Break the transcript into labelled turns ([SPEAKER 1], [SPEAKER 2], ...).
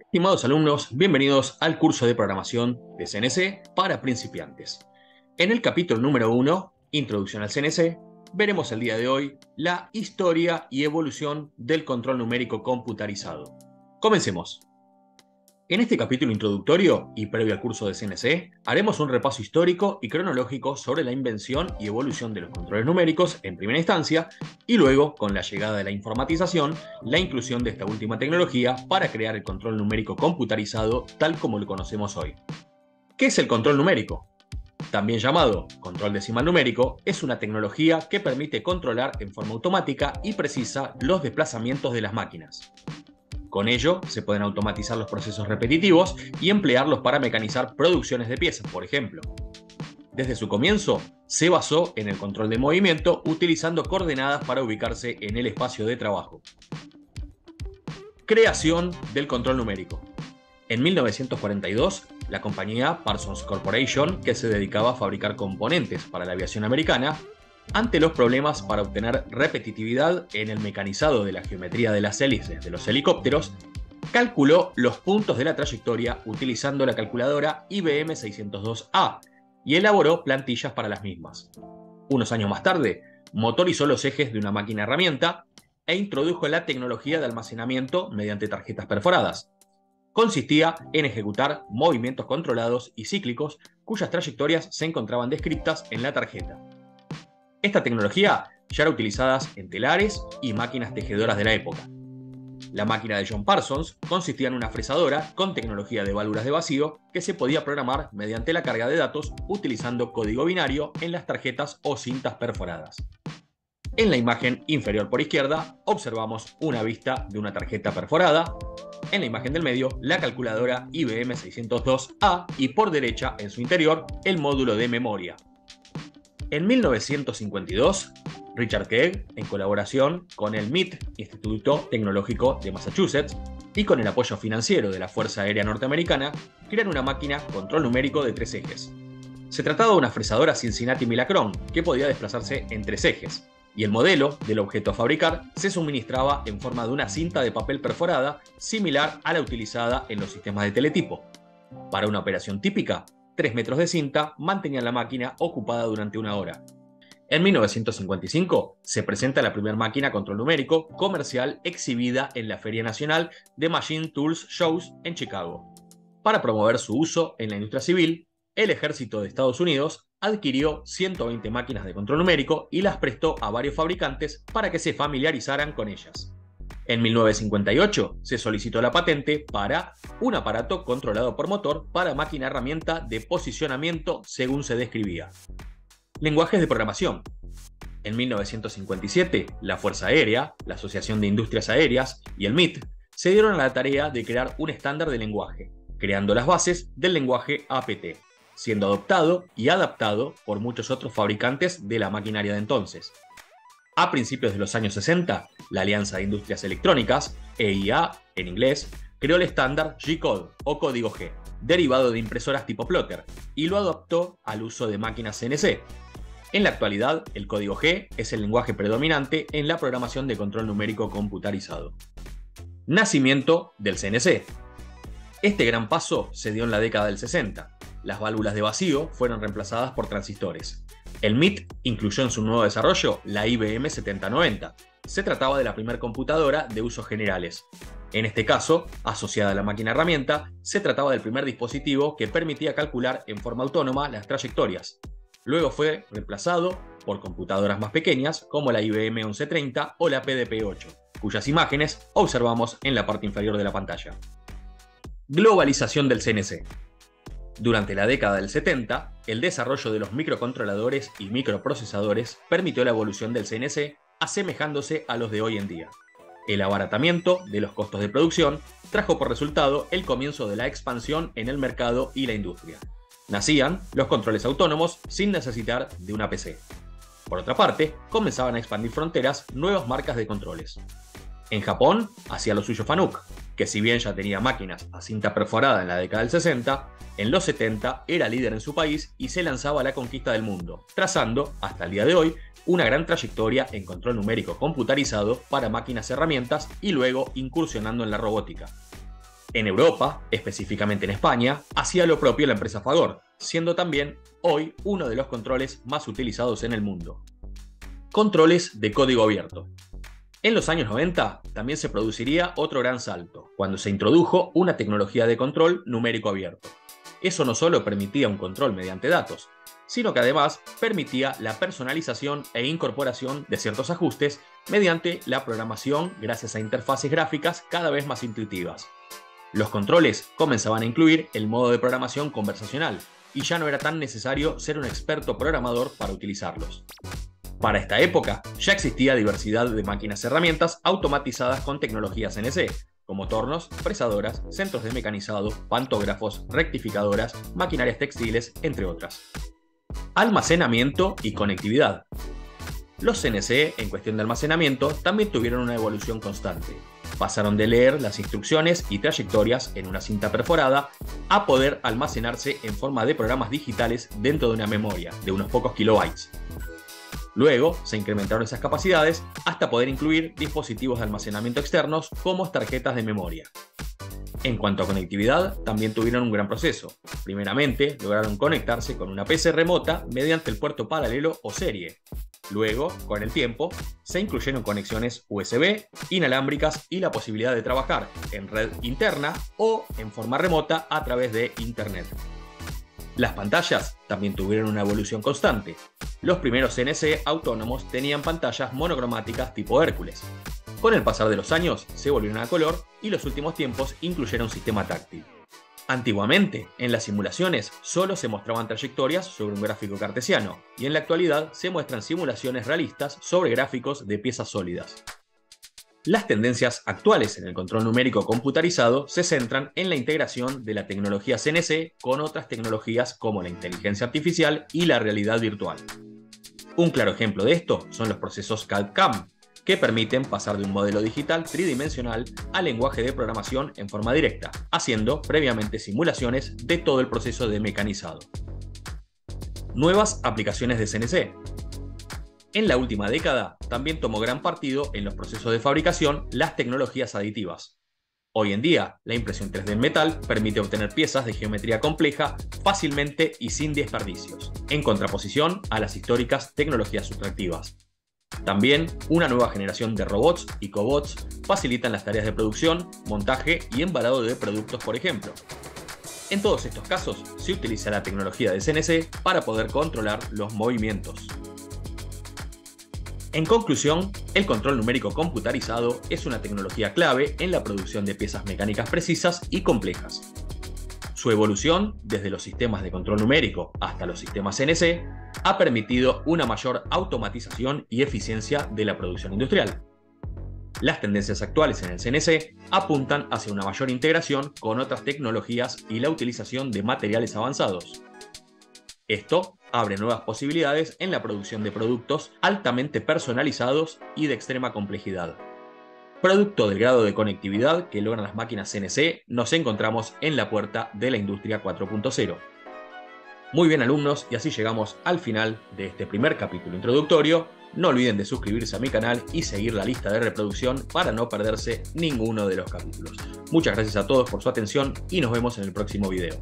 [SPEAKER 1] Estimados alumnos, bienvenidos al curso de programación de CNC para principiantes. En el capítulo número 1, Introducción al CNC, veremos el día de hoy la historia y evolución del control numérico computarizado. Comencemos. En este capítulo introductorio y previo al curso de CNC, haremos un repaso histórico y cronológico sobre la invención y evolución de los controles numéricos en primera instancia y luego, con la llegada de la informatización, la inclusión de esta última tecnología para crear el control numérico computarizado tal como lo conocemos hoy. ¿Qué es el control numérico? También llamado control decimal numérico, es una tecnología que permite controlar en forma automática y precisa los desplazamientos de las máquinas. Con ello, se pueden automatizar los procesos repetitivos y emplearlos para mecanizar producciones de piezas, por ejemplo. Desde su comienzo, se basó en el control del movimiento utilizando coordenadas para ubicarse en el espacio de trabajo. Creación del control numérico. En 1942, la compañía Parsons Corporation, que se dedicaba a fabricar componentes para la aviación americana, ante los problemas para obtener repetitividad en el mecanizado de la geometría de las hélices de los helicópteros, calculó los puntos de la trayectoria utilizando la calculadora IBM 602A y elaboró plantillas para las mismas. Unos años más tarde, motorizó los ejes de una máquina herramienta e introdujo la tecnología de almacenamiento mediante tarjetas perforadas. Consistía en ejecutar movimientos controlados y cíclicos cuyas trayectorias se encontraban descritas en la tarjeta. Esta tecnología ya era utilizada en telares y máquinas tejedoras de la época. La máquina de John Parsons consistía en una fresadora con tecnología de válvulas de vacío que se podía programar mediante la carga de datos utilizando código binario en las tarjetas o cintas perforadas. En la imagen inferior por izquierda observamos una vista de una tarjeta perforada, en la imagen del medio la calculadora IBM 602A y por derecha en su interior el módulo de memoria. En 1952, Richard Kegg, en colaboración con el MIT, Instituto Tecnológico de Massachusetts, y con el apoyo financiero de la Fuerza Aérea Norteamericana, crean una máquina control numérico de 3 ejes. Se trataba de una fresadora Cincinnati Milacron que podía desplazarse en 3 ejes, y el modelo del objeto a fabricar se suministraba en forma de una cinta de papel perforada similar a la utilizada en los sistemas de teletipo. Para una operación típica, 3 metros de cinta mantenían la máquina ocupada durante 1 hora. En 1955 se presenta la primera máquina control numérico comercial exhibida en la Feria Nacional de Machine Tools Shows en Chicago. Para promover su uso en la industria civil, el Ejército de Estados Unidos adquirió 120 máquinas de control numérico y las prestó a varios fabricantes para que se familiarizaran con ellas. En 1958 se solicitó la patente para un aparato controlado por motor para máquina herramienta de posicionamiento según se describía. Lenguajes de programación. En 1957, la Fuerza Aérea, la Asociación de Industrias Aéreas y el MIT se dieron a la tarea de crear un estándar de lenguaje, creando las bases del lenguaje APT, siendo adoptado y adaptado por muchos otros fabricantes de la maquinaria de entonces. A principios de los años 60, la Alianza de Industrias Electrónicas, EIA en inglés, creó el estándar G-Code o código G, derivado de impresoras tipo plotter, y lo adaptó al uso de máquinas CNC. En la actualidad, el código G es el lenguaje predominante en la programación de control numérico computarizado. Nacimiento del CNC. Este gran paso se dio en la década del 60. Las válvulas de vacío fueron reemplazadas por transistores. El MIT incluyó en su nuevo desarrollo la IBM 7090. Se trataba de la primera computadora de usos generales. En este caso, asociada a la máquina herramienta, se trataba del primer dispositivo que permitía calcular en forma autónoma las trayectorias. Luego fue reemplazado por computadoras más pequeñas como la IBM 1130 o la PDP-8, cuyas imágenes observamos en la parte inferior de la pantalla. Globalización del CNC. Durante la década del 70, el desarrollo de los microcontroladores y microprocesadores permitió la evolución del CNC asemejándose a los de hoy en día. El abaratamiento de los costos de producción trajo por resultado el comienzo de la expansión en el mercado y la industria. Nacían los controles autónomos sin necesitar de una PC. Por otra parte, comenzaban a expandir fronteras nuevas marcas de controles. En Japón hacía lo suyo Fanuc, que si bien ya tenía máquinas a cinta perforada en la década del 60, en los 70 era líder en su país y se lanzaba a la conquista del mundo, trazando, hasta el día de hoy, una gran trayectoria en control numérico computarizado para máquinas herramientas y luego incursionando en la robótica. En Europa, específicamente en España, hacía lo propio la empresa Fagor, siendo también hoy uno de los controles más utilizados en el mundo. Controles de código abierto. En los años 90 también se produciría otro gran salto, cuando se introdujo una tecnología de control numérico abierto. Eso no solo permitía un control mediante datos, sino que además permitía la personalización e incorporación de ciertos ajustes mediante la programación gracias a interfaces gráficas cada vez más intuitivas. Los controles comenzaban a incluir el modo de programación conversacional y ya no era tan necesario ser un experto programador para utilizarlos. Para esta época ya existía diversidad de máquinas herramientas automatizadas con tecnología CNC, como tornos, fresadoras, centros de mecanizado, pantógrafos, rectificadoras, maquinarias textiles, entre otras. Almacenamiento y conectividad. Los CNC, en cuestión de almacenamiento, también tuvieron una evolución constante. Pasaron de leer las instrucciones y trayectorias en una cinta perforada a poder almacenarse en forma de programas digitales dentro de una memoria de unos pocos kilobytes. Luego se incrementaron esas capacidades hasta poder incluir dispositivos de almacenamiento externos como tarjetas de memoria. En cuanto a conectividad, también tuvieron un gran proceso. Primeramente, lograron conectarse con una PC remota mediante el puerto paralelo o serie. Luego, con el tiempo, se incluyeron conexiones USB, inalámbricas y la posibilidad de trabajar en red interna o en forma remota a través de Internet. Las pantallas también tuvieron una evolución constante. Los primeros CNC autónomos tenían pantallas monocromáticas tipo Hércules. Con el pasar de los años se volvieron a color y los últimos tiempos incluyeron sistema táctil. Antiguamente, en las simulaciones solo se mostraban trayectorias sobre un gráfico cartesiano y en la actualidad se muestran simulaciones realistas sobre gráficos de piezas sólidas. Las tendencias actuales en el control numérico computarizado se centran en la integración de la tecnología CNC con otras tecnologías como la inteligencia artificial y la realidad virtual. Un claro ejemplo de esto son los procesos CAD/CAM, que permiten pasar de un modelo digital tridimensional al lenguaje de programación en forma directa, haciendo previamente simulaciones de todo el proceso de mecanizado. Nuevas aplicaciones de CNC. En la última década también tomó gran partido en los procesos de fabricación las tecnologías aditivas. Hoy en día, la impresión 3D en metal permite obtener piezas de geometría compleja fácilmente y sin desperdicios, en contraposición a las históricas tecnologías sustractivas. También, una nueva generación de robots y cobots facilitan las tareas de producción, montaje y embalado de productos, por ejemplo. En todos estos casos, se utiliza la tecnología de CNC para poder controlar los movimientos. En conclusión, el control numérico computarizado es una tecnología clave en la producción de piezas mecánicas precisas y complejas. Su evolución, desde los sistemas de control numérico hasta los sistemas CNC, ha permitido una mayor automatización y eficiencia de la producción industrial. Las tendencias actuales en el CNC apuntan hacia una mayor integración con otras tecnologías y la utilización de materiales avanzados. Esto abre nuevas posibilidades en la producción de productos altamente personalizados y de extrema complejidad. Producto del grado de conectividad que logran las máquinas CNC, nos encontramos en la puerta de la industria 4.0. Muy bien, alumnos, y así llegamos al final de este primer capítulo introductorio. No olviden de suscribirse a mi canal y seguir la lista de reproducción para no perderse ninguno de los capítulos. Muchas gracias a todos por su atención y nos vemos en el próximo video.